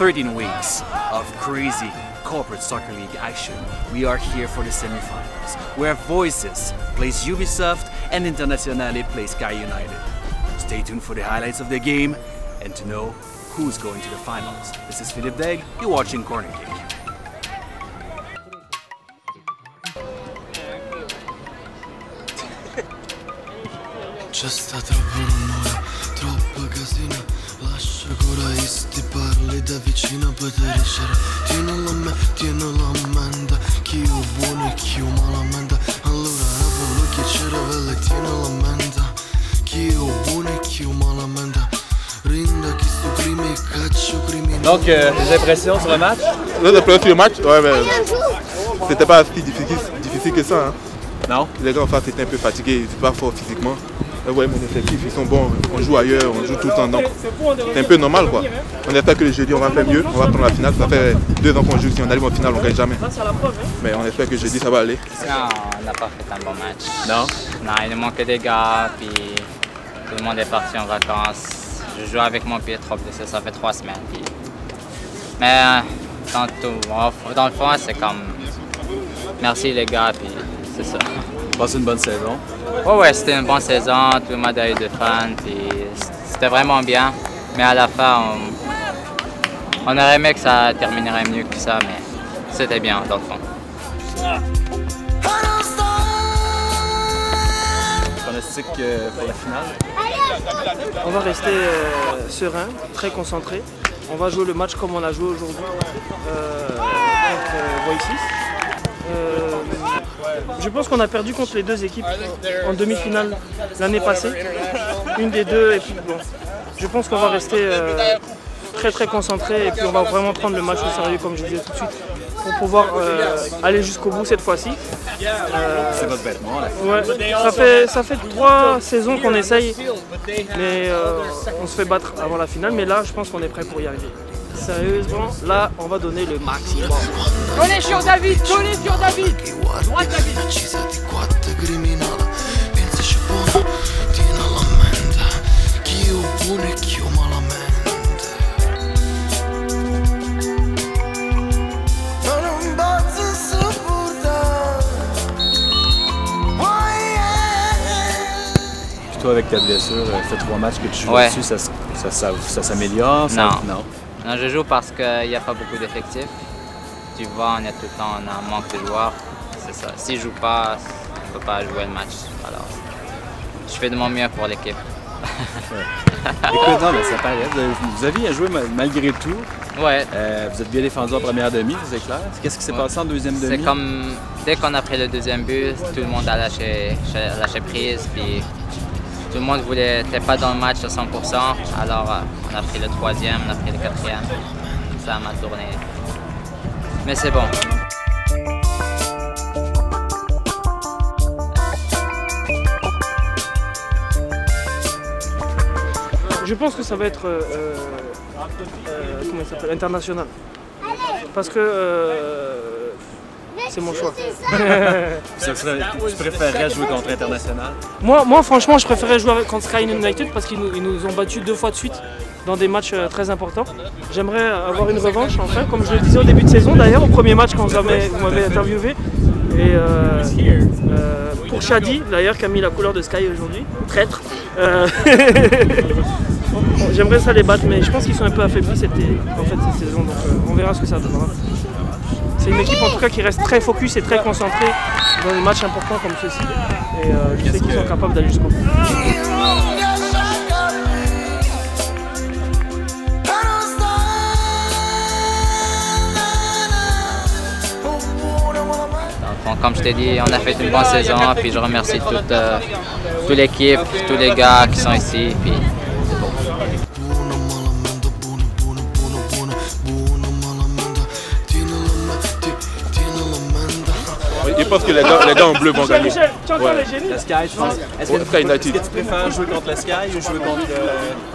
13 weeks of crazy corporate soccer league action, we are here for the semi-finals, where Voices plays Ubisoft and Internazionale plays Sky United. Stay tuned for the highlights of the game and to know who's going to the finals. This is Philippe Degg, you're watching Corner Kick. C'è stata troppa noia, troppa casina. Lascia ancora isti parli da vicino per te ricere. Tieni la mente, chi è buono e chi è malamente. Allora quello che c'era velle, tieni la mente, chi è buono e chi è malamente. Rinda chi sto crime e caccio criminale. Donc, des impressions sur le match? Les impressions sur le match? Ouais, mais c'était pas si difficile que ça. Hein. Non? Les gars en face étaient un peu fatigués, ils étaient pas forts physiquement. Ouais, mon effectif, ils sont bons, on joue ailleurs, on joue tout le temps, donc c'est un peu normal quoi. On espère que le jeudi on va faire mieux, on va prendre la finale, ça fait 2 ans qu'on joue, si on arrive en finale on ne gagne jamais. Mais on espère que le jeudi ça va aller. Non, on n'a pas fait un bon match. Non? Non, il nous manquait des gars, puis tout le monde est parti en vacances. Je joue avec mon pied trop blessé, ça fait 3 semaines. Puis... Mais dans le fond, c'est comme merci les gars, puis c'est ça. Passé une bonne saison? Ouais, c'était une bonne saison, tout le monde a eu de fans, puis c'était vraiment bien. Mais à la fin, on aurait aimé que ça terminerait mieux que ça, mais c'était bien dans le fond. Pronostic pour la finale? On va rester serein, très concentré. On va jouer le match comme on a joué aujourd'hui contre Voices. Je pense qu'on a perdu contre les deux équipes en demi-finale l'année passée. Une des deux, et puis bon, je pense qu'on va rester très concentré et puis on va vraiment prendre le match au sérieux comme je disais tout de suite pour pouvoir aller jusqu'au bout cette fois-ci. C'est votre vêtement là. Ouais, ça fait 3 saisons qu'on essaye, mais on se fait battre avant la finale, mais là je pense qu'on est prêt pour y arriver. Sérieusement, là on va donner le maximum. Collez sur David, collez sur David. Droite David. Toi avec ta blessure, ça fait 3 matchs que tu joues dessus, ça s'améliore? Non, je joue parce qu'il n'y a pas beaucoup d'effectifs. Tu vois, on est tout le temps, on a un manque de joueurs. C'est ça. Si je joue pas, je ne peux pas jouer le match. Alors, je fais de mon mieux pour l'équipe. Écoute, non, mais ça paraît. Vous aviez à jouer malgré tout. Ouais. Vous êtes bien défendu en première demi, c'est clair. Qu'est-ce qui s'est passé en deuxième demi? C'est comme, dès qu'on a pris le deuxième but, tout le monde a lâché prise. Puis tout le monde n'était pas dans le match à 100%. Alors, on a pris le 3e, on a pris le 4e. Ça m'a tourné. Mais c'est bon. Je pense que ça va être comment il s'appelle, international. Parce que c'est mon choix. Tu préférerais jouer contre International? Moi franchement, je préférais jouer contre Sky United parce qu'ils nous ont battus 2 fois de suite dans des matchs très importants. J'aimerais avoir une revanche enfin, comme je le disais au début de saison d'ailleurs, au premier match quand vous m'avez interviewé. Et pour Shadi, d'ailleurs, qui a mis la couleur de Sky aujourd'hui, traître. J'aimerais ça les battre, mais je pense qu'ils sont un peu affaiblis cette saison, donc on verra ce que ça donnera. C'est une équipe en tout cas qui reste très focus et très concentrée dans des matchs importants comme ceux-ci. Et je sais qu'ils sont capables d'aller jusqu'au bout. Comme je t'ai dit, on a fait une bonne saison, puis je remercie toute l'équipe, tous les gars qui sont ici. Puis c'est bon. Je pense que les gars en bleu vont gagner. Le Sky, je pense. Est-ce que tu préfères jouer contre le Sky ou jouer contre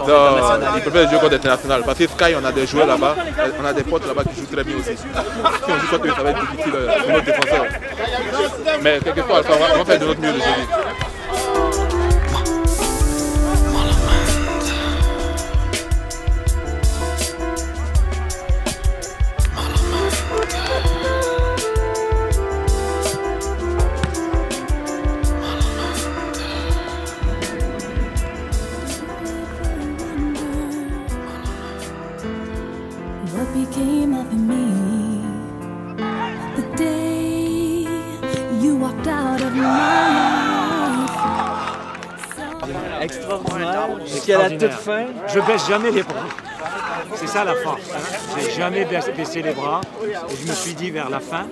International? Je préfère jouer contre International. Parce que Sky, on a des joueurs là-bas, on a des potes là-bas qui jouent très bien aussi. Si on joue contre eux, ça va être difficile pour notre défenseur. Mais quelquefois, on va faire de notre mieux aujourd'hui. the day you walked out of my life. Extraordinaire, jusqu'à la toute fin. Je baisse jamais les bras. C'est ça la force. Hein. J'ai jamais baissé les bras. Et je me suis dit vers la fin,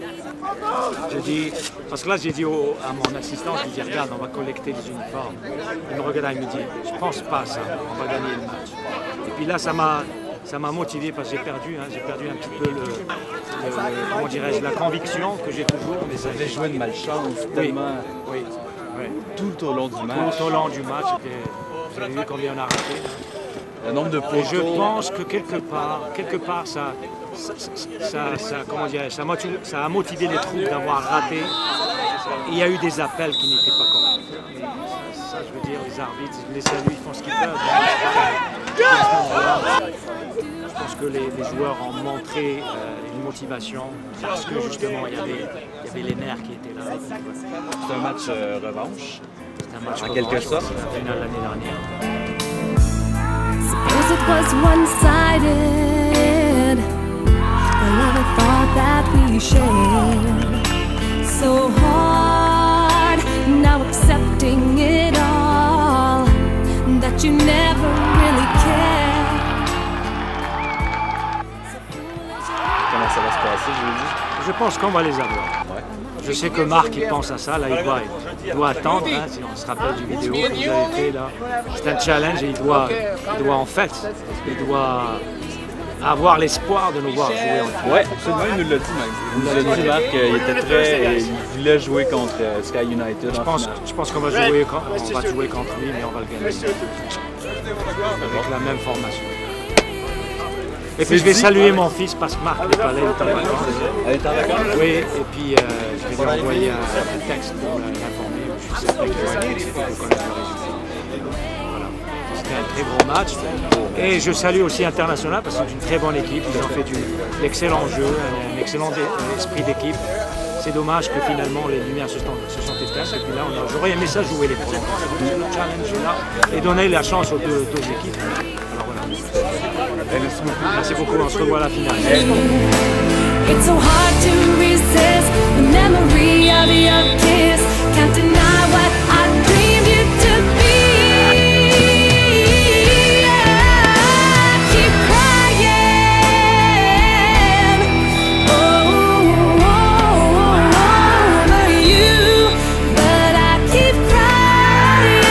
parce que là j'ai dit à mon assistant, je lui dis regarde, on va collecter les uniformes. Il me regarde, il me dit je pense pas ça, on va gagner le match. Et puis là ça m'a motivé parce que j'ai perdu un petit peu comment dirais-je, la conviction que j'ai toujours. Mais ça avait joué de malchance tellement. Oui. Tout au long du match. Tout au long du match, vous avez vu combien on a raté. Le nombre de poteaux. Et je pense que quelque part ça a motivé les troupes d'avoir raté. Il y a eu des appels qui n'étaient pas corrects. Ça, je veux dire, les arbitres, les saluts, ils font ce qu'ils peuvent. Je pense que les joueurs ont montré une motivation parce que justement il y avait les nerfs qui étaient là. C'est un match revanche. C'est un match en quelque sorte. C'est la finale l'année dernière. Suppose it was one-sided, the love I thought that we shared. So hard, now accepting it all, that you never really cared. Comment ça va se passer, je pense qu'on va les avoir. Ouais. Je sais que Marc il pense à ça, là il doit attendre, hein, si on se rappelle du vidéo que vous avez fait là. C'est un challenge et il doit en fait, il doit avoir l'espoir de nous voir jouer. Ouais, absolument, il nous l'a dit même. Il nous a dit Marc qu'il était il voulait jouer contre Sky United. Je pense qu'on va jouer contre lui, mais on va le gagner. Avec la même formation. Et puis je vais saluer mon fils parce que Marc n'est pas là, il est en vacances. Elle est en vacances? Oui, et puis je vais lui envoyer un texte pour l'informer. Je sais pas qu'il va connaître le résultat. Voilà. C'était un très gros match. Et je salue aussi International parce que c'est une très bonne équipe. Ils ont fait d'excellents jeux, un excellent esprit d'équipe. C'est dommage que finalement les lumières se sont éteintes. Et puis là, j'aurais aimé ça jouer les premiers. Le challenge est là et donner la chance aux deux équipes. Alors voilà. Merci beaucoup, on se revoit à la finale. It's so hard to resist the memory of your kiss. Can't deny what I dreamed you to be. I keep crying, over you, but I keep crying,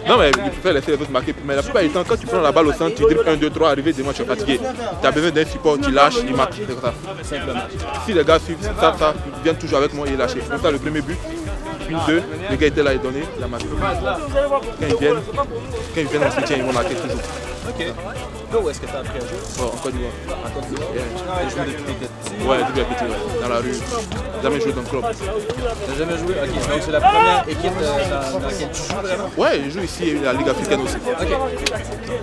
Non mais il faut laisser les autres marquer. Mais la plupart du temps, quand tu prends la balle au centre, tu dribbles 1, 2, 3, arrivé, des mois tu es fatigué. Tu as besoin d'un support, tu lâches, il marque, c'est comme ça. Simplement. Si les gars suivent ça, ils viennent toujours avec moi et lâcher. Comme ça, le premier but, 1, 2, le gars était là et donné, il a marqué. Quand ils viennent, on se tient, ils vont marquer toujours. Ok. Où est-ce que tu as appris à jouer? En Côte d'Ivoire. En Côte d'Ivoire? Tu joues depuis que tu étais petit? Ouais, depuis petit, ouais. Dans la rue. Jamais joué dans le club. T'as jamais joué? Ok, donc c'est la première équipe dans laquelle tu joues vraiment? Ouais, je joue ici à la Ligue africaine aussi. Ok.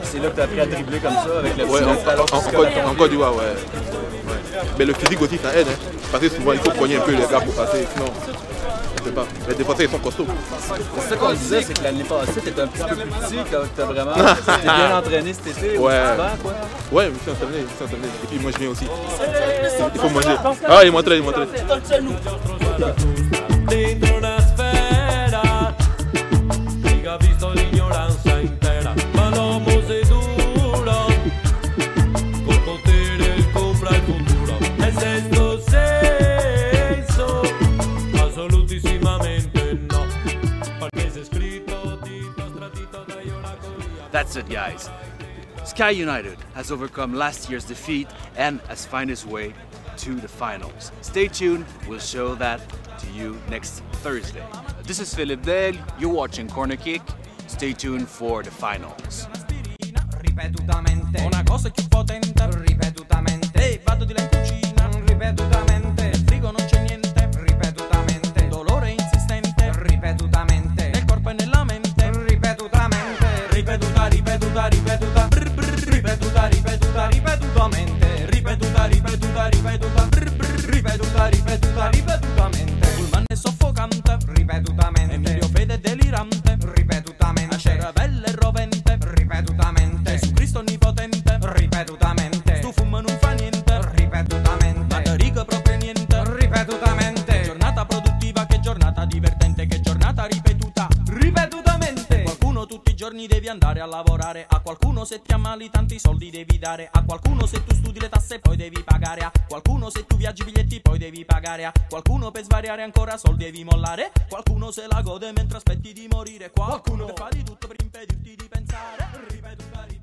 C'est là que tu as appris à dribbler comme ça avec le en Côte d'Ivoire, ouais. Mais le physique aussi, ça aide. Hein. Parce que souvent, il faut cogner un peu les gars pour passer. Sinon, on peut pas. Les défenseurs, ils sont costauds. C'est ça qu'on disait, c'est que l'année passée, tu étais un petit peu plus petit, tu as vraiment t'es bien entraîné cet été. Ouais. Ouais, je me suis entraîné. Et puis moi, je viens aussi. Il faut manger. Ah, il m'entraîne. That's it, guys. Sky United has overcome last year's defeat and has found its way to the finals. Stay tuned, we'll show that to you next Thursday. This is Philip Dale, you're watching Corner Kick. Stay tuned for the finals. Ripetutamente, una cosa è più potente, ripetutamente, vado di là in cucina, ripetutamente, nel frigo non c'è niente, ripetutamente, dolore insistente, ripetutamente, nel corpo e nella mente, andare a lavorare. A qualcuno se ti ammali tanti soldi devi dare. A qualcuno se tu studi le tasse poi devi pagare. A qualcuno se tu viaggi biglietti poi devi pagare. A qualcuno per svariare ancora soldi devi mollare. Qualcuno se la gode mentre aspetti di morire. Qualcuno che fa di tutto per impedirti di pensare. Ripeto,